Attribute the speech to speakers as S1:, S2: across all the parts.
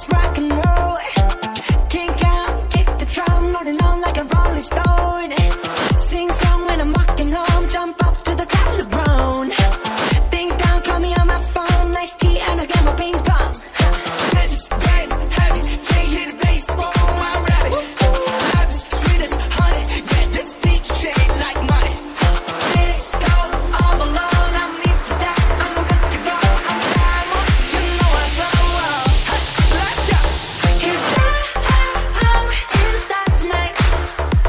S1: let's rock and roll. Kick out, kick the drum, rolling on like a rolling stone. Sing song when I'm walking home, jump up to the top of the ground. Ding dong, call me on my phone, nice tea and I'll get my ping pong. This is great, heavy, can't hear the bass, boom, I'm ready. Life is sweet as honey, yeah, this beat shade like money. Let's go all alone, I'm into that, I'm good to go, I'm down, you know I go. Let's go. It's high in the stars tonight,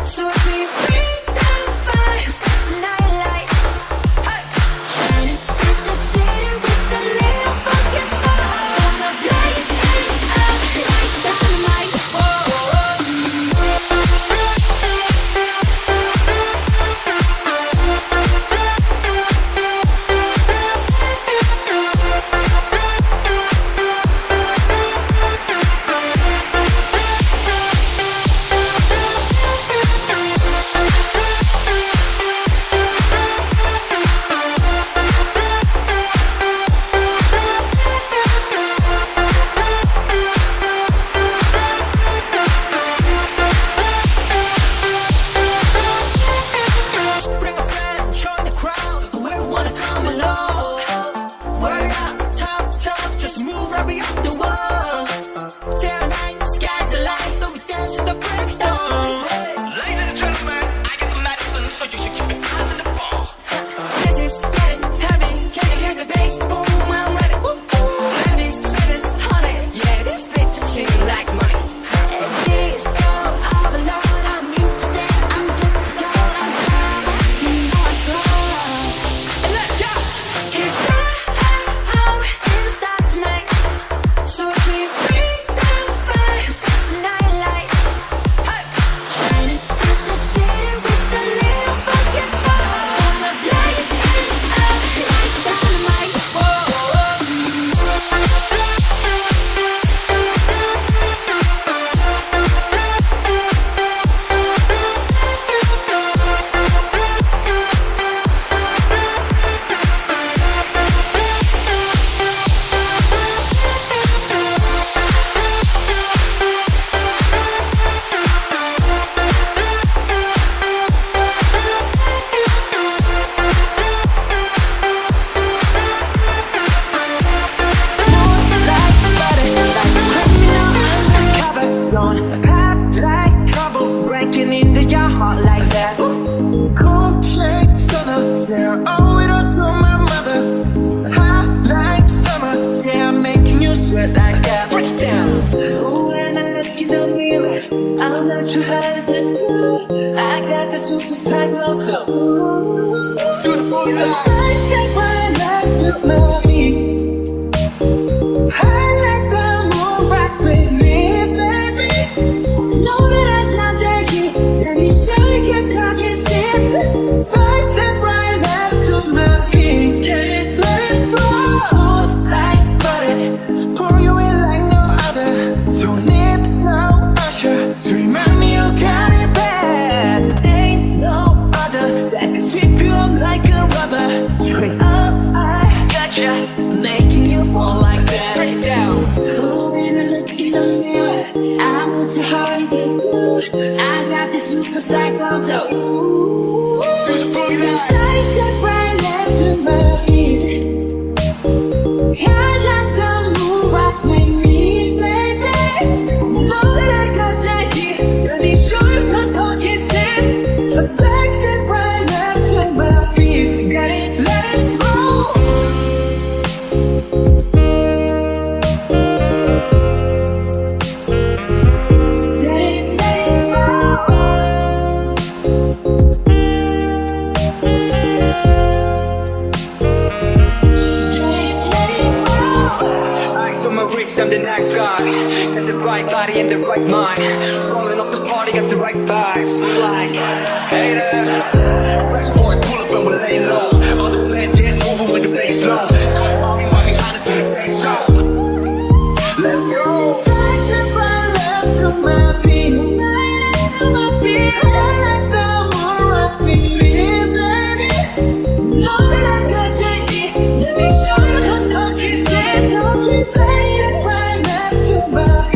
S1: so if we bring the fire, set the night light. Shining through the city with a little funky soul. So I'ma light it up like dynamite. Bring a friend, join the crowd, whoever wanna come along. Word up, top, just move right beyond the wall. Day and night, sky's the light, so we dance to the break of dawn. Ladies and gentlemen, I get the medicine, so you should keep your eyes on the ball. This is getting heavy, can you hear the bass? Boom, I'm ready. Heavy, sweet as honey, yeah, this beat the shit like money. And this go all alone, I'm into that, I'm good to go, I'm down, you know I go. Let's go! It's high in the stars tonight, so if we bring the fire, set the night light. Shining through the city with a little funky soul. So I'ma light it up like dynamite. Breaking into your heart like that. Cool shade stunner, yeah, owe it all to my mother. Hot like summer, yeah, I'm making you sweat like that. Break it down. Ooh, when I look in the mirror, I'm not sure how to do. I got the superstar glow, so ooh, to the booty line. I take my life to my feet. I let the moon rock with me, baby. Know that I'm not taking. Let me show you just cock and shit. Side step right left to my feet. Can't let it go. Smooth like butter, pour you in like no other. Don't need no usher. To remind me you got it bad. Ain't no other that can sweep you up like a rubber. Straight up, I gotcha, making you fall like that. Break it down. Ooh, when I look in the mirror, I want your heart to get good. I got this superstar glow, so ooh, to the booty line. Side step right left to my feet. I let the moon rock with me, baby. Know that I got that heat. Let me show you 'cause talk is shit. A side step right left to my feet. Got it, let it go. I'm the next guy. Got the right body and the right mind. Rolling up the party, got the right vibes. Like, hey there. Fresh boy, pull up and we'll lay low. All the plans get moving with the bass low. Don't walk behind us when we say so. Let's go. Side step right left to my feet. I let the moon rock with me, baby. Know that I got that heat. Let me show you 'cause coffee's dead. Don't you say it right left to my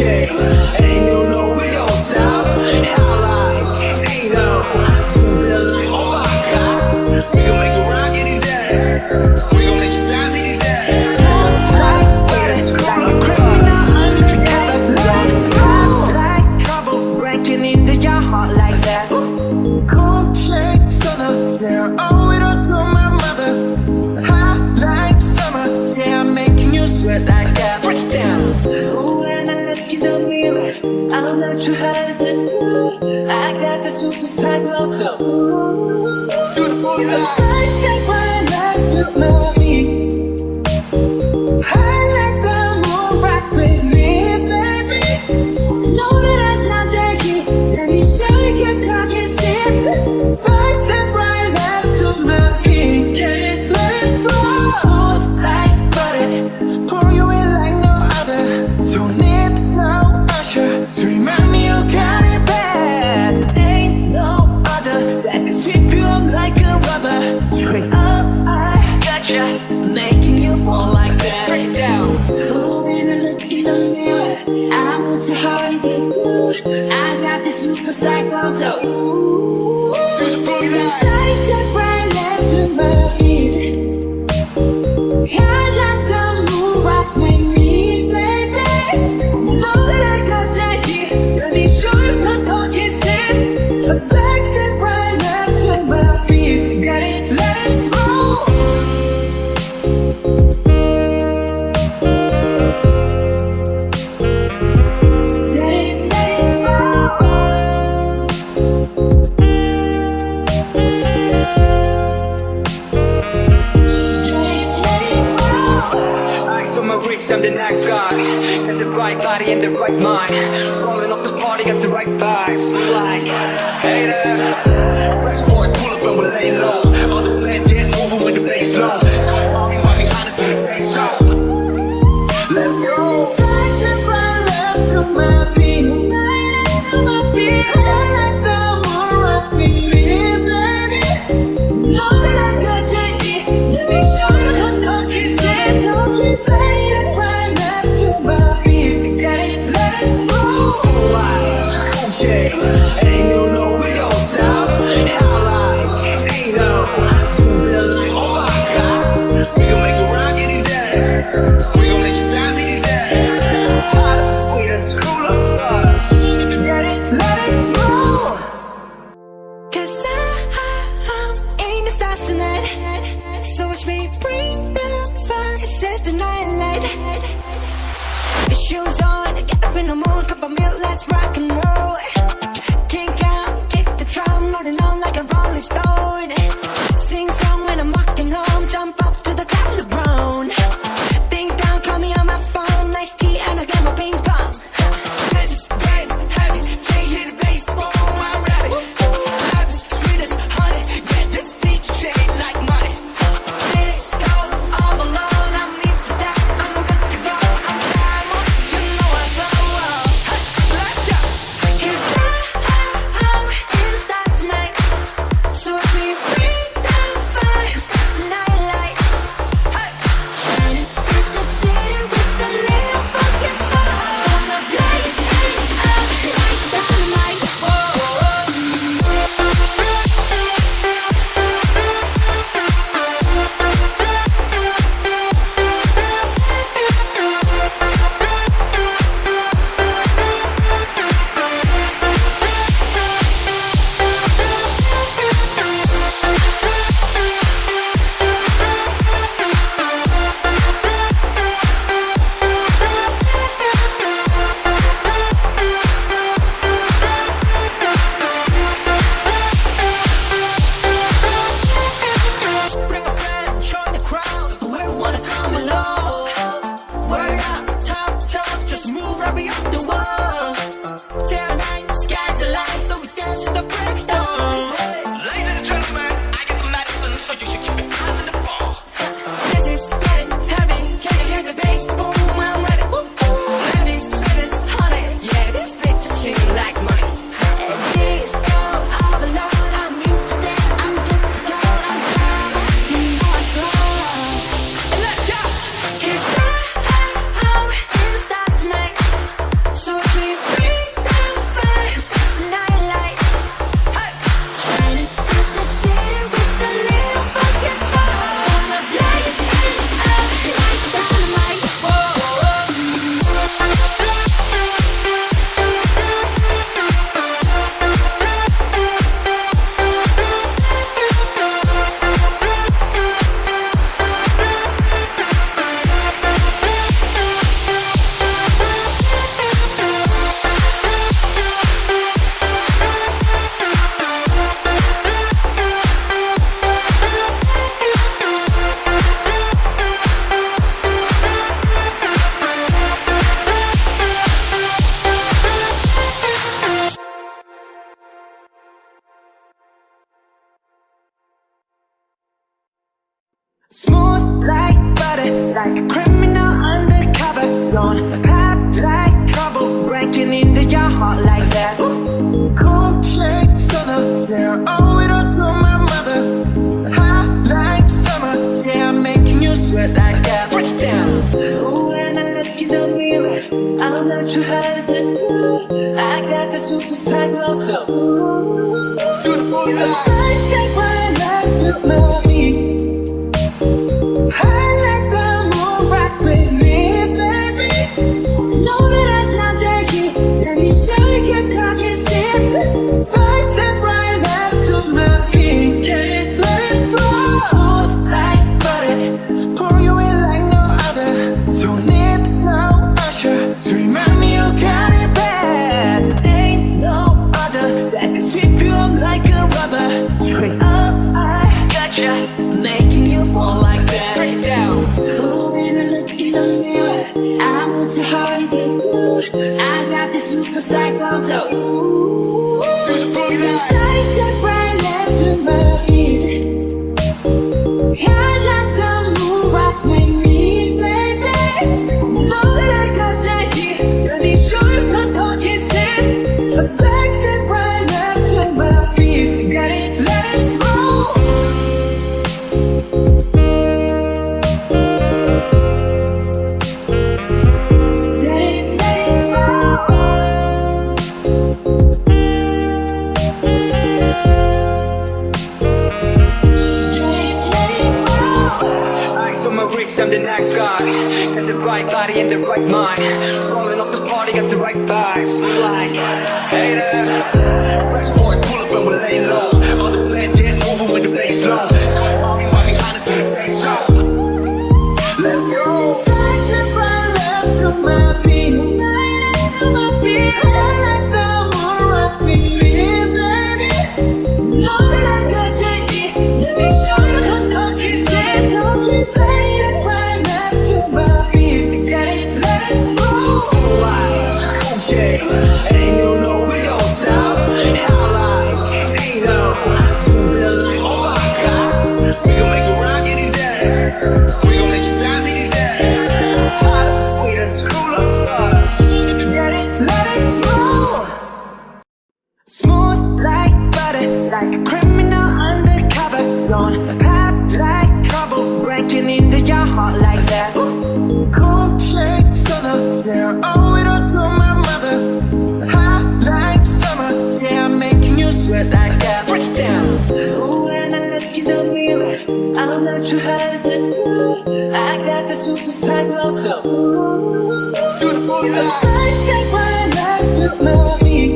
S1: shit, and you know we don't stop. How like, ain't no, something like, oh my god. We gon' make you rock in these ass. We gon' make you bounce in these ass. Smooth like butter, cool criminal undercover. Hot like trouble, breaking into your heart like that. Cool shake, stunner, yeah, owe it all to my mother. Hot like summer, yeah, I'm making you sweat like that. Break it down. Ooh, when I look in the mirror, I'm not too hard to do. I got the superstar glow, so ooh. Do the booty line. First step right left to my feet. I like the moon rock with me, baby. Know that I'm not taking. Let me show you just cock and shit. First step right left to my feet. Can't let it go. Smooth like butter, pour you in like no other. Don't need no usher to remind me you got it bad. Ain't no other that can sweep you up like a rubber. Straight up, I gotcha, making you fall like that. Break it down. Ooh, when I look in the mirror, I'm not too hard to do. I got the superstar glow, so ooh. Do the booty line. Side step right left to my feet. I like the moon rock with me, baby. Know that I got that heat. Let me show you cause talk is shit. A side step right left to my feet. Got it, let it go. Let it go. I'm the next guy. Got the right body and the right mind. Rolling up the party, got the right vibes. Like, hey there. Fresh boy, pull up and we lay low. All the plans get over with the bass low. All you want me honest when I say so. Let's go. Right step right left to my feet. To my feet. I like the moon rock with me, baby. Know that I got that heat. Let me show you cause cock is shit. Don't you say it right left to my feet. Got it, let it go. Cool shit, and you know we don't stop. How like, ain't no, something like, oh my god. We gon' make you rock in these ass. We gon' make you bounce in these ass. Hotter, sweeter, cooler, butter. Got it, let it go.
S2: Cause I'm in the stars tonight. So watch me bring the fire, set the night light. The shoes on, get up in the morning, cup of milk, let's rock and roll. Kink out, kick the drum, rolling on like a rolling stone. Sing song when I'm walking home, jump up to the top of the brown. Ding dong, call me on my phone, nice tea and I get my ping pong. This is great, heavy, can't hear the bass, boom, I'm ready. Life is sweet as honey, get this beat shade like money. Disco, all alone, I'm into that, I'm good to go, I'm diamond, you know I glow. Hey, let's go.
S1: Smooth like butter, like a criminal undercover. Don't pop like trouble, breaking into your heart like that. Cold shake stunner, yeah, owe it all to my mother. Hot like summer, yeah, I'm making you sweat like that. Break it down. Ooh, when I look in the mirror, I'm not too hard to do. I got the superstar glow, so ooh, to the booty line. I take my life to my beat. I let the moon rock with me, baby. Know that I'm not taking. Let me show you 'cause I can shit. Side step right left to my feet. Can't let it go. Smooth like butter, pour you in like no other. Don't need no usher. So remind me you got it bad. Ain't no other that can sweep you up like a rubber. Straight up, I gotcha, making you fall like that. Break it down. Ooh, when I look in the mirror, I want your heart to do. I got the superstar glow, so ooh. Side step right left to my feet. I let the moon rock with me, baby. Know that I got that heat. Let me show you 'cause I can shit. A side step right left to my feet. Got it, let it go.
S3: I'm the next guy. Got the right body and the right mind. Rolling up the party, got the right vibes. Like, hey there. Fresh boy, pull up and we lay low. All the plans get moving with the bass low. Mommy, why be honest when they say so? Let's go.
S1: Side step right left to my feet. To my feet. I let the moon rock with me, baby. Know that I got that heat. Let me show you 'cause I can shit. Don't you say it right left to my feet. Got it, let it go.
S3: Okay, and you know we don't stop. How like, ain't no. So feel like, oh my God. We gon' make you rock in these ass. We gon' make you bounce in these ass. Hotter, sweeter, cooler, butter.
S1: Got it, let it go. Smooth like butter, like a criminal undercover. Don't pop like trouble, breaking into your heart like that. Cold shake stunner, yeah, owe it all to my mother. Hot like summer, yeah, I'm making you sweat like that. Break it down. Ooh, when I look in the mirror, I'm not too hard to do. I got the superstar glow, so ooh,
S3: To the booty line.
S1: side step right left to my feet.